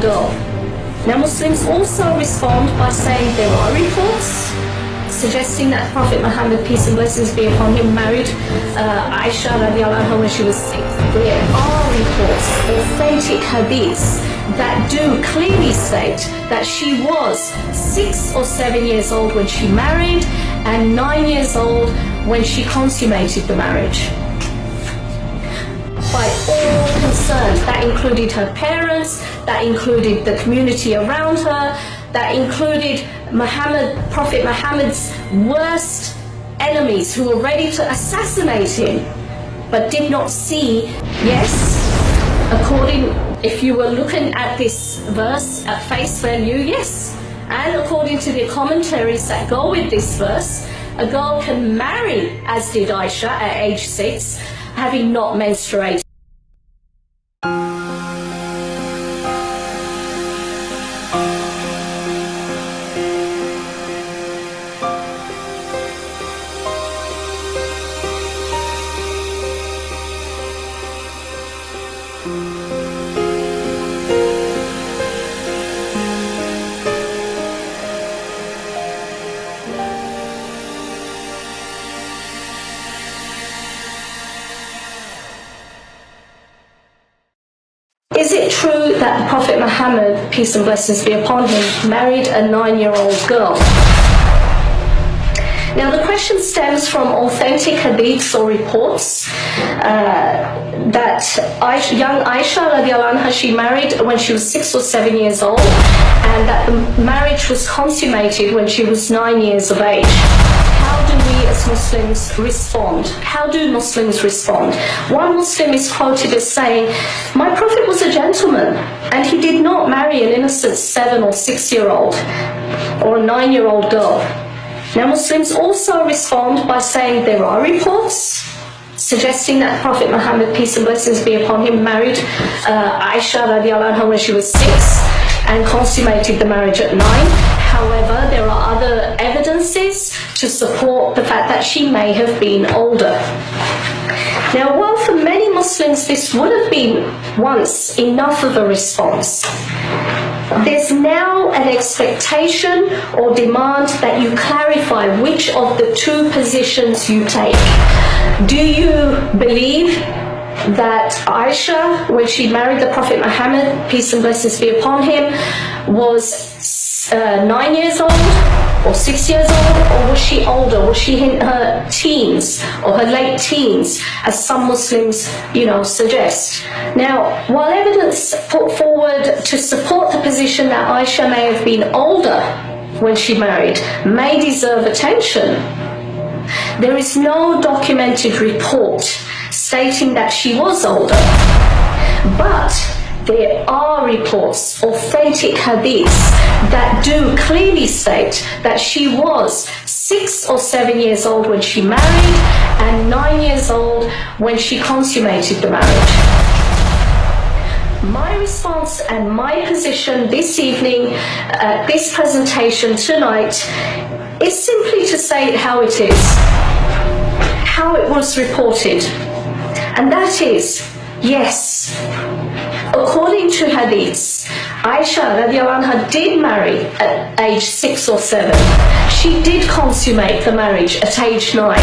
girl. Now Muslims also respond by saying there are reports suggesting that Prophet Muhammad, peace and blessings be upon him, married Aisha radiallahu anha when she was 6. There are reports, authentic hadiths, that do clearly state that she was 6 or 7 years old when she married and 9 years old when she consummated the marriage. By all concerned, that included her parents, that included the community around her, that included Prophet Muhammad's worst enemies who were ready to assassinate him, but did not see. Yes, if you were looking at this verse at face value, yes, and according to the commentaries that go with this verse, a girl can marry, as did Aisha at age 6, having not menstruated. Is it true that the Prophet Muhammad, peace and blessings be upon him, married a 9-year-old girl? Now the question stems from authentic hadiths or reports that young Aisha radiallahu anha, she married when she was 6 or 7 years old, and that the marriage was consummated when she was 9 years of age. How do we as Muslims respond? How do Muslims respond? One Muslim is quoted as saying, "My Prophet was a gentleman and he did not marry an innocent 7 or 6-year-old or a 9-year-old girl." Now Muslims also respond by saying there are reports suggesting that Prophet Muhammad, peace and blessings be upon him, married Aisha radiallahu anha when she was 6 and consummated the marriage at 9. However, there are other evidences to support the fact that she may have been older. Now, while for many Muslims this would have been once enough of a response, there's now an expectation or demand that you clarify which of the two positions you take. Do you believe that Aisha, when she married the Prophet Muhammad, peace and blessings be upon him, was 9 years old or 6 years old, or was she older? Was she in her teens or her late teens, as some Muslims, suggest? Now, while evidence put forward to support the position that Aisha may have been older when she married may deserve attention, there is no documented report stating that she was older, but there are reports, authentic hadiths, that do clearly state that she was 6 or 7 years old when she married and 9 years old when she consummated the marriage. My response and my position this evening, this presentation tonight, is simply to say it how it is, how it was reported. And that is, yes, according to hadiths, Aisha radiallahu anha did marry at age 6 or 7. She did consummate the marriage at age 9.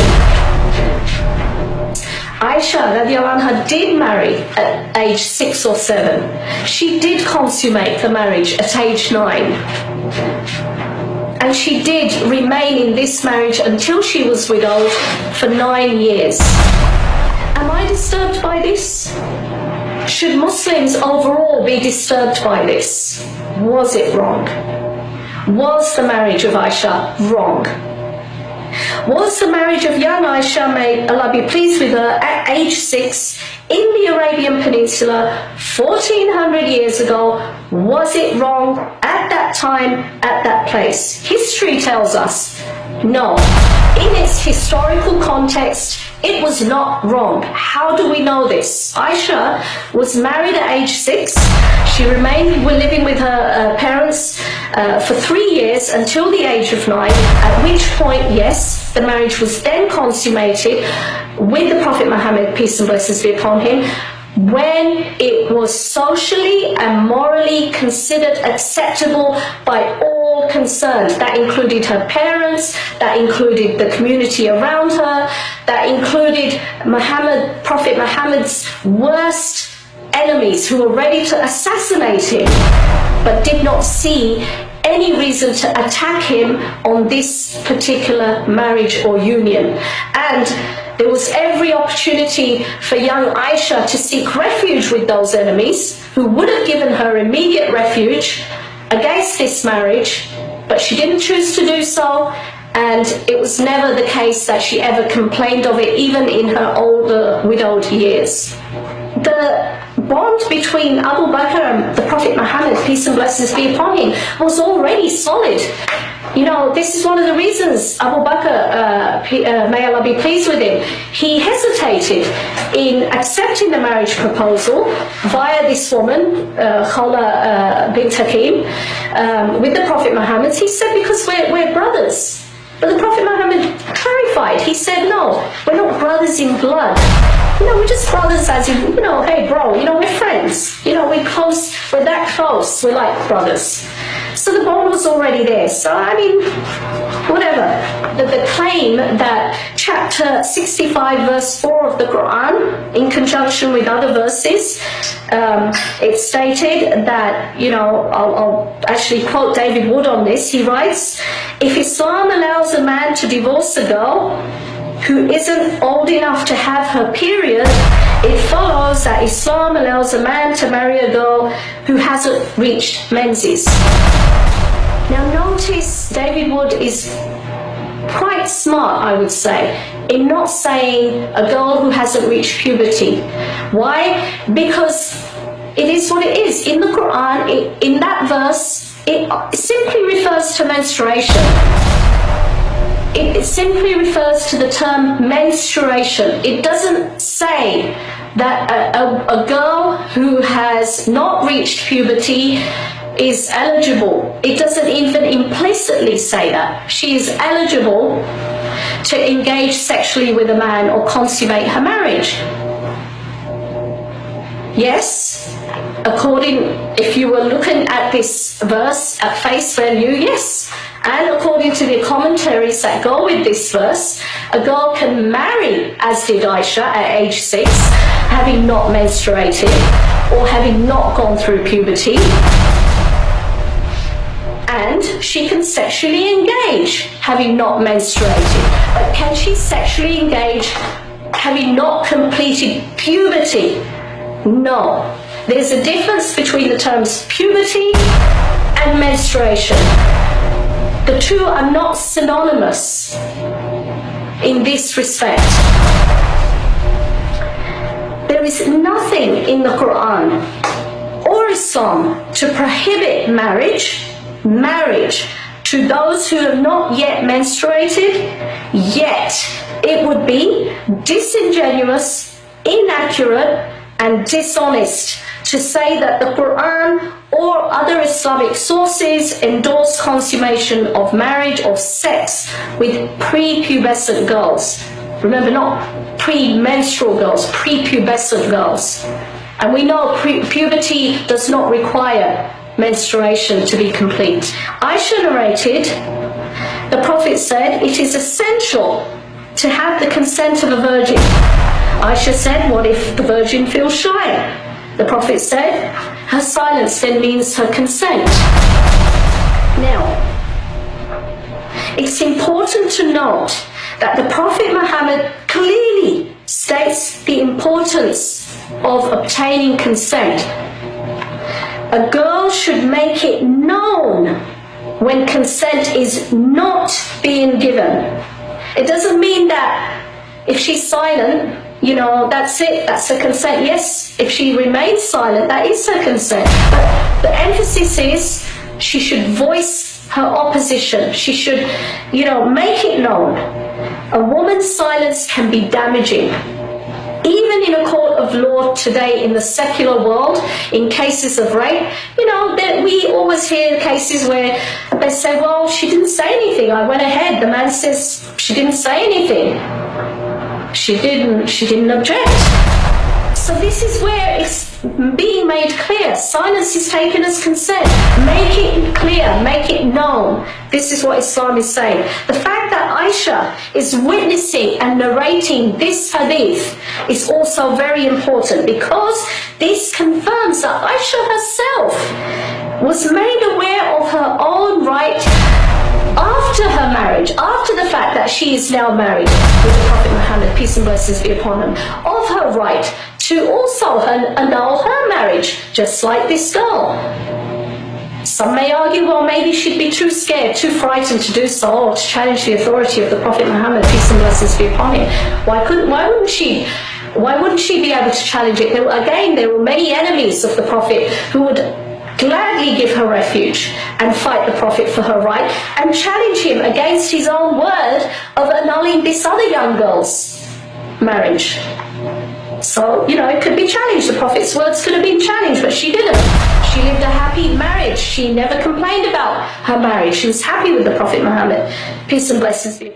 Aisha radiallahu anha did marry at age 6 or 7. She did consummate the marriage at age 9. And she did remain in this marriage until she was widowed for 9 years. Am I disturbed by this? Should Muslims overall be disturbed by this? Was it wrong? Was the marriage of Aisha wrong? Was the marriage of young Aisha, may Allah be pleased with her, at age 6 in the Arabian Peninsula 1400 years ago, was it wrong at that time, at that place? History tells us no. In its historical context, it was not wrong. How do we know this? Aisha was married at age 6. She remained living with her parents for 3 years until the age of 9, at which point, yes, the marriage was then consummated with the Prophet Muhammad, peace and blessings be upon him, when it was socially and morally considered acceptable by all concerned. That included her parents, that included the community around her, that included Prophet Muhammad's worst enemies who were ready to assassinate him, but did not see any reason to attack him on this particular marriage or union. And there was every opportunity for young Aisha to seek refuge with those enemies who would have given her immediate refuge against this marriage, but she didn't choose to do so, and it was never the case that she ever complained of it, even in her older widowed years. The bond between Abu Bakr and the Prophet Muhammad, peace and blessings be upon him, was already solid. You know, this is one of the reasons Abu Bakr, may Allah be pleased with him, he hesitated in accepting the marriage proposal via this woman, Khawla bint Hakim, with the Prophet Muhammad. He said, because we're brothers. But the Prophet Muhammad clarified. He said, no, we're not brothers in blood. You know, we're just brothers as in, you know, hey bro, you know, we're friends. You know, we're close, we're that close, we're like brothers. So the bond was already there. So, I mean, whatever. The claim that chapter 65 verse 4 of the Quran, in conjunction with other verses, it stated that, you know, I'll actually quote David Wood on this. He writes, if Islam allows a man to divorce a girl who isn't old enough to have her period, it follows that Islam allows a man to marry a girl who hasn't reached menses. Now notice David Wood is quite smart, I would say, in not saying a girl who hasn't reached puberty. Why? Because it is what it is. In the Quran, in that verse, it simply refers to menstruation. It simply refers to the term menstruation. It doesn't say that a girl who has not reached puberty is eligible. It doesn't even implicitly say that. She is eligible to engage sexually with a man or consummate her marriage. Yes, if you were looking at this verse at face value, yes. And according to the commentaries that go with this verse, a girl can marry, as did Aisha at age 6, having not menstruated or having not gone through puberty. And she can sexually engage having not menstruated. But can she sexually engage having not completed puberty? No. There's a difference between the terms puberty and menstruation. The two are not synonymous in this respect. There is nothing in the Quran or Islam to prohibit marriage to those who have not yet menstruated, yet it would be disingenuous, inaccurate, and dishonest to say that the Quran or other Islamic sources endorse consummation of marriage or sex with prepubescent girls. Remember, not premenstrual girls, prepubescent girls. And we know puberty does not require menstruation to be complete. Aisha narrated, the Prophet said, it is essential to have the consent of a virgin. Aisha said, what if the virgin feels shy? The Prophet said, her silence then means her consent. Now, it's important to note that the Prophet Muhammad clearly states the importance of obtaining consent. A girl should make it known when consent is not being given. It doesn't mean that if she's silent, you know, that's it, that's her consent. Yes, if she remains silent, that is her consent. But the emphasis is she should voice her opposition. She should, you know, make it known. A woman's silence can be damaging. Even in a court of law today in the secular world, in cases of rape, you know, we always hear cases where they say, well, she didn't say anything. I went ahead. The man says she didn't say anything. She didn't object. So this is where it's being made clear. Silence is taken as consent. Make it clear, make it known. This is what Islam is saying. The fact that Aisha is witnessing and narrating this hadith is also very important, because this confirms that Aisha herself was made aware of her own right after her marriage, after the fact that she is now married with the Prophet Muhammad, peace and blessings be upon him, of her right to also annul her marriage, just like this girl. Some may argue, well, maybe she'd be too scared, too frightened to do so, or to challenge the authority of the Prophet Muhammad, peace and blessings be upon him. Why wouldn't she be able to challenge it? There were many enemies of the Prophet who would gladly give her refuge and fight the Prophet for her right and challenge him against his own word of annulling this other young girl's marriage. So, it could be challenged. The Prophet's words could have been challenged, but she didn't. She lived a happy marriage. She never complained about her marriage. She was happy with the Prophet Muhammad. Peace and blessings be upon him.